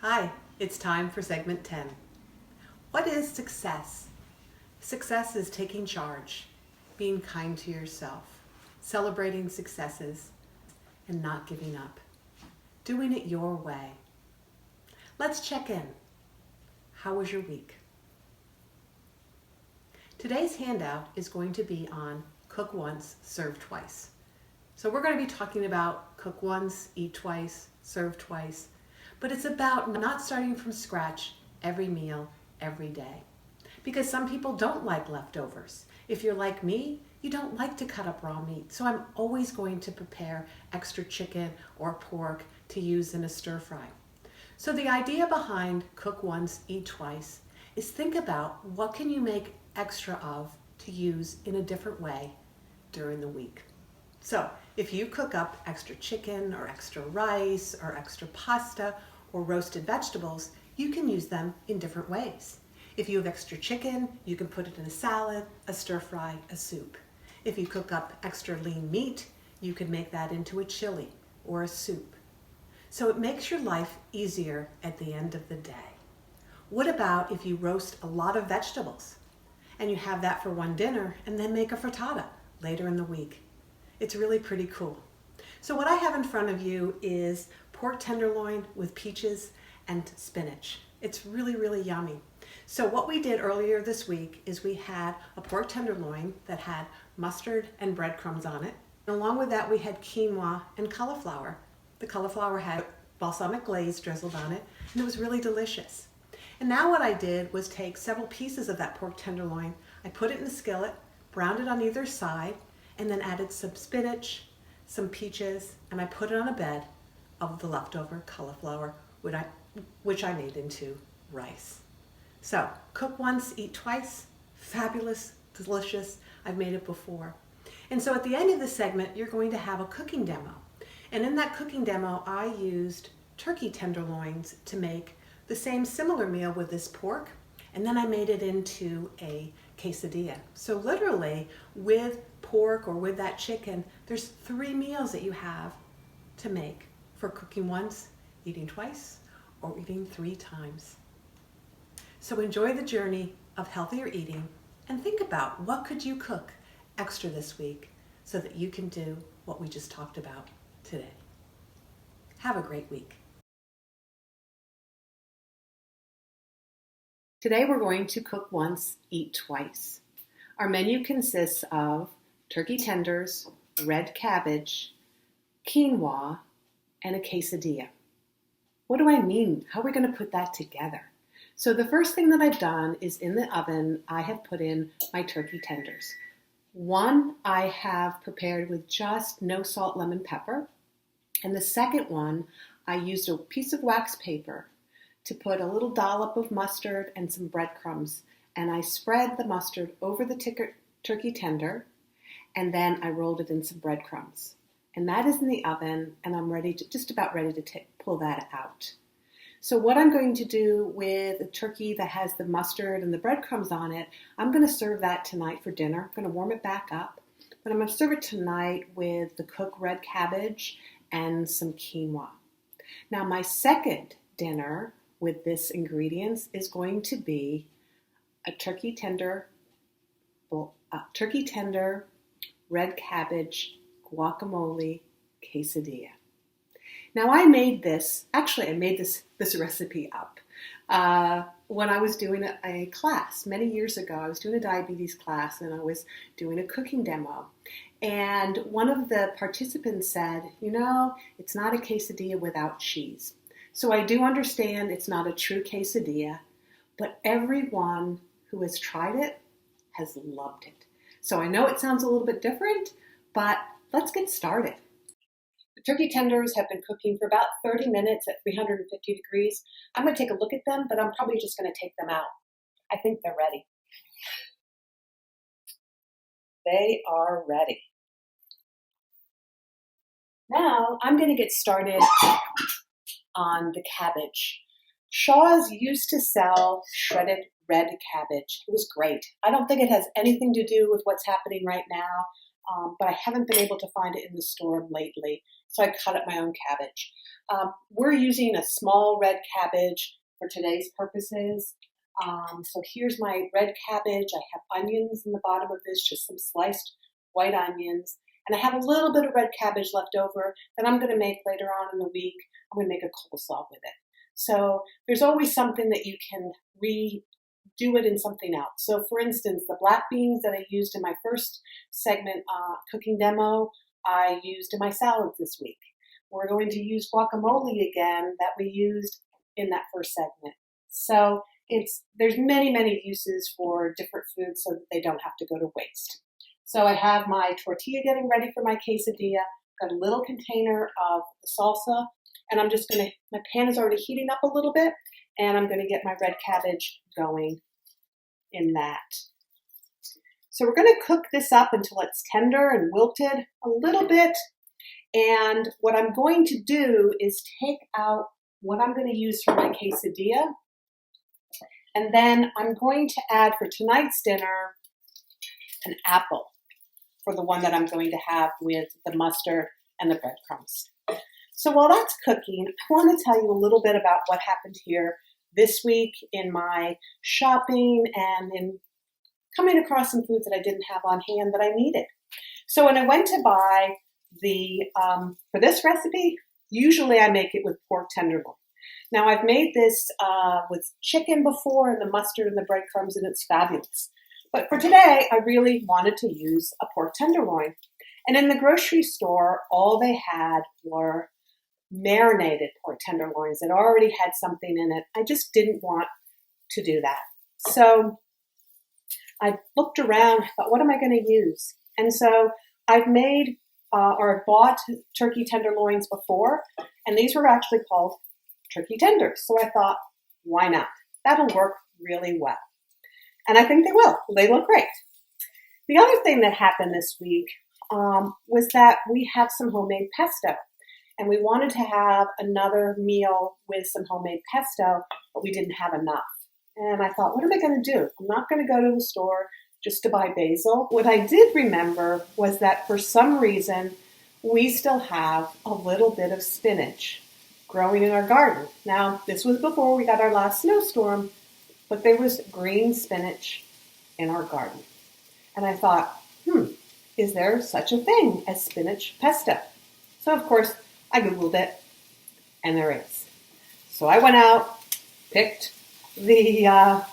Hi, it's time for segment 10. What is success? Success is taking charge, being kind to yourself, celebrating successes, and not giving up. Doing it your way. Let's check in. How was your week? Today's handout is going to be on cook once, serve twice. So we're going to be talking about cook once, eat twice, serve twice, but it's about not starting from scratch every meal, every day. Because some people don't like leftovers. If you're like me, you don't like to cut up raw meat. So I'm always going to prepare extra chicken or pork to use in a stir fry. So the idea behind cook once, eat twice is think about what can you make extra of to use in a different way during the week. So if you cook up extra chicken or extra rice or extra pasta or roasted vegetables, you can use them in different ways. If you have extra chicken, you can put it in a salad, a stir fry, a soup. If you cook up extra lean meat, you can make that into a chili or a soup. So it makes your life easier at the end of the day. What about if you roast a lot of vegetables and you have that for one dinner and then make a frittata later in the week? It's really pretty cool. So what I have in front of you is pork tenderloin with peaches and spinach. It's really, really yummy. So what we did earlier this week is we had a pork tenderloin that had mustard and breadcrumbs on it. And along with that, we had quinoa and cauliflower. The cauliflower had balsamic glaze drizzled on it, and it was really delicious. And now what I did was take several pieces of that pork tenderloin, I put it in the skillet, browned it on either side, and then added some spinach, some peaches, and I put it on a bed of the leftover cauliflower, which I made into rice. So, cook once, eat twice. Fabulous, delicious. I've made it before. And so at the end of the segment, you're going to have a cooking demo. And in that cooking demo, I used turkey tenderloins to make the same similar meal with this pork, and then I made it into a quesadilla. So literally, with pork or with that chicken, there's 3 meals that you have to make for cooking once, eating twice, or eating 3 times. So enjoy the journey of healthier eating and think about what could you cook extra this week so that you can do what we just talked about today. Have a great week. Today we're going to cook once, eat twice. Our menu consists of turkey tenders, red cabbage, quinoa, and a quesadilla. What do I mean? How are we going to put that together? So the first thing that I've done is in the oven, I have put in my turkey tenders. One I have prepared with just no salt, lemon, pepper. And the second one, I used a piece of wax paper to put a little dollop of mustard and some breadcrumbs. And I spread the mustard over the turkey tender, and then I rolled it in some breadcrumbs. And that is in the oven, and I'm just about ready to pull that out. So what I'm going to do with a turkey that has the mustard and the breadcrumbs on it, I'm going to serve that tonight for dinner. I'm going to warm it back up, but I'm going to serve it tonight with the cooked red cabbage and some quinoa. Now my second dinner with this ingredients is going to be a turkey tender, red cabbage, guacamole quesadilla. Now I made this recipe up when I was doing a class many years ago. I was doing a diabetes class and I was doing a cooking demo. And one of the participants said, it's not a quesadilla without cheese. So I do understand it's not a true quesadilla, but everyone who has tried it has loved it. So I know it sounds a little bit different, but let's get started. The turkey tenders have been cooking for about 30 minutes at 350 degrees. I'm going to take a look at them, but I'm probably just going to take them out. I think they're ready. They are ready. Now I'm going to get started on the cabbage. Shaw's used to sell shredded red cabbage. It was great. I don't think it has anything to do with what's happening right now. but I haven't been able to find it in the store lately, so I cut up my own cabbage. We're using a small red cabbage for today's purposes. So here's my red cabbage. I have onions in the bottom of this, just some sliced white onions. And I have a little bit of red cabbage left over that I'm going to make later on in the week. I'm going to make a coleslaw with it. So there's always something that you can redo it in something else. So for instance, the black beans that I used in my first segment cooking demo, I used in my salads this week. We're going to use guacamole again that we used in that first segment. So there's many, many uses for different foods so that they don't have to go to waste. So I have my tortilla getting ready for my quesadilla, got a little container of the salsa, and I'm just my pan is already heating up a little bit, and I'm gonna get my red cabbage going in that. So we're gonna cook this up until it's tender and wilted a little bit. And what I'm going to do is take out what I'm gonna use for my quesadilla. And then I'm going to add for tonight's dinner an apple for the one that I'm going to have with the mustard and the breadcrumbs. So while that's cooking, I want to tell you a little bit about what happened here this week in my shopping and in coming across some foods that I didn't have on hand that I needed. So when I went to buy for this recipe, usually I make it with pork tenderloin. Now I've made this with chicken before and the mustard and the breadcrumbs, and it's fabulous. But for today, I really wanted to use a pork tenderloin. And in the grocery store, all they had were marinated pork tenderloins that already had something in it. I just didn't want to do that. So I looked around, I thought, what am I going to use? And so I've made or bought turkey tenderloins before, and these were actually called turkey tenders. So I thought, why not? That'll work really well. And I think they will. They look great. The other thing that happened this week was that we have some homemade pesto. And we wanted to have another meal with some homemade pesto, but we didn't have enough. And I thought, what am I going to do? I'm not going to go to the store just to buy basil. What I did remember was that for some reason, we still have a little bit of spinach growing in our garden. Now, this was before we got our last snowstorm, but there was green spinach in our garden. And I thought, is there such a thing as spinach pesto? So of course, I Googled it, and there is. So I went out, picked the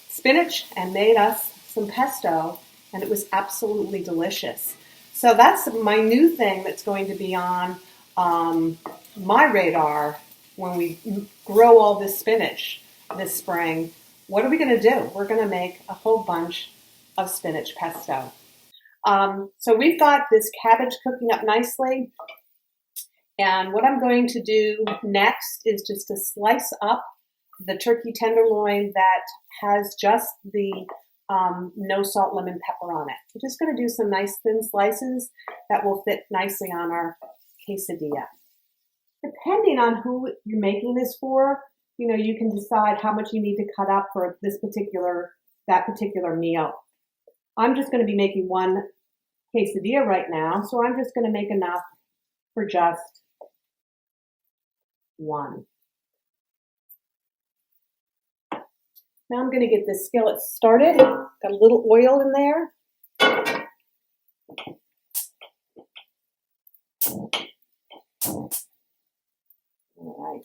spinach, and made us some pesto, and it was absolutely delicious. So that's my new thing that's going to be on my radar when we grow all this spinach this spring. What are we going to do? We're going to make a whole bunch of spinach pesto. So we've got this cabbage cooking up nicely. And what I'm going to do next is just to slice up the turkey tenderloin that has just the no salt lemon pepper on it. We're just going to do some nice thin slices that will fit nicely on our quesadilla. Depending on who you're making this for, you can decide how much you need to cut up for that particular meal. I'm just going to be making one quesadilla right now, so I'm just going to make enough for just one. Now I'm going to get this skillet started. Got a little oil in there. All right.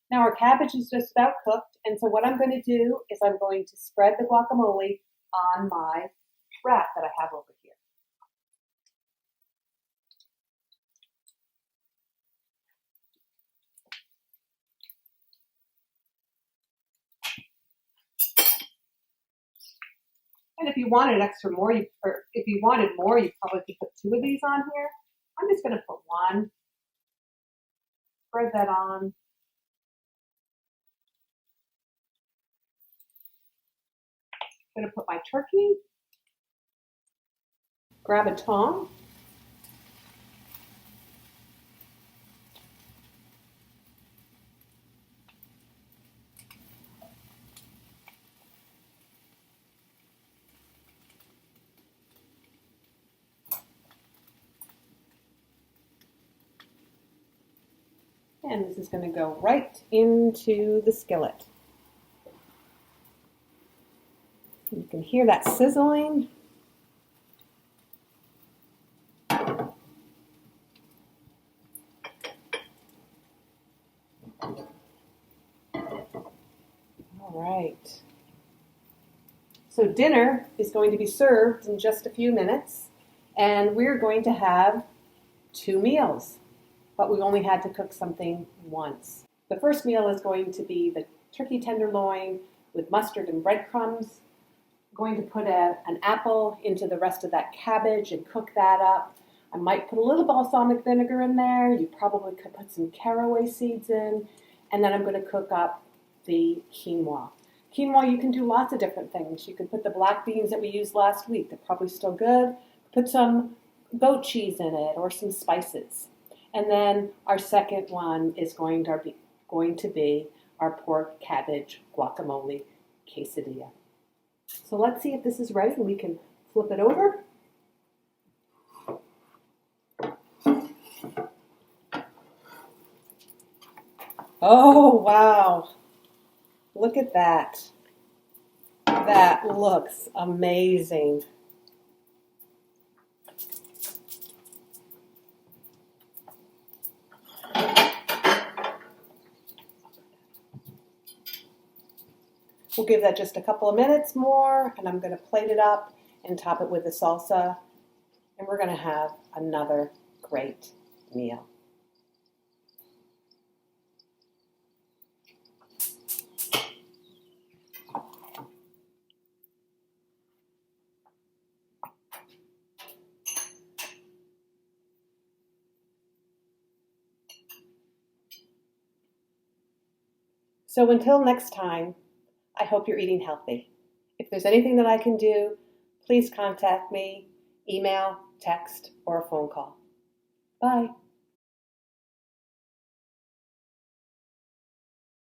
Now our cabbage is just about cooked, and so what I'm going to do is I'm going to spread the guacamole on my wrap that I have over here. And if you wanted if you wanted more, you probably could put 2 of these on here. I'm just going to put 1. Spread that on. I'm going to put my turkey. Grab a tong. And this is going to go right into the skillet. You can hear that sizzling. All right. So dinner is going to be served in just a few minutes, and we're going to have 2 meals, but we only had to cook something once. The first meal is going to be the turkey tenderloin with mustard and breadcrumbs. I'm going to put an apple into the rest of that cabbage and cook that up. I might put a little balsamic vinegar in there. You probably could put some caraway seeds in. And then I'm going to cook up the quinoa. Quinoa, you can do lots of different things. You can put the black beans that we used last week. They're probably still good. Put some goat cheese in it or some spices. And then our second one is going to be our pork cabbage guacamole quesadilla. So let's see if this is ready and we can flip it over. Oh, wow. Look at that. That looks amazing. We'll give that just a couple of minutes more, and I'm going to plate it up and top it with the salsa, and we're going to have another great meal. So until next time, I hope you're eating healthy. If there's anything that I can do, please contact me, email, text, or a phone call. Bye.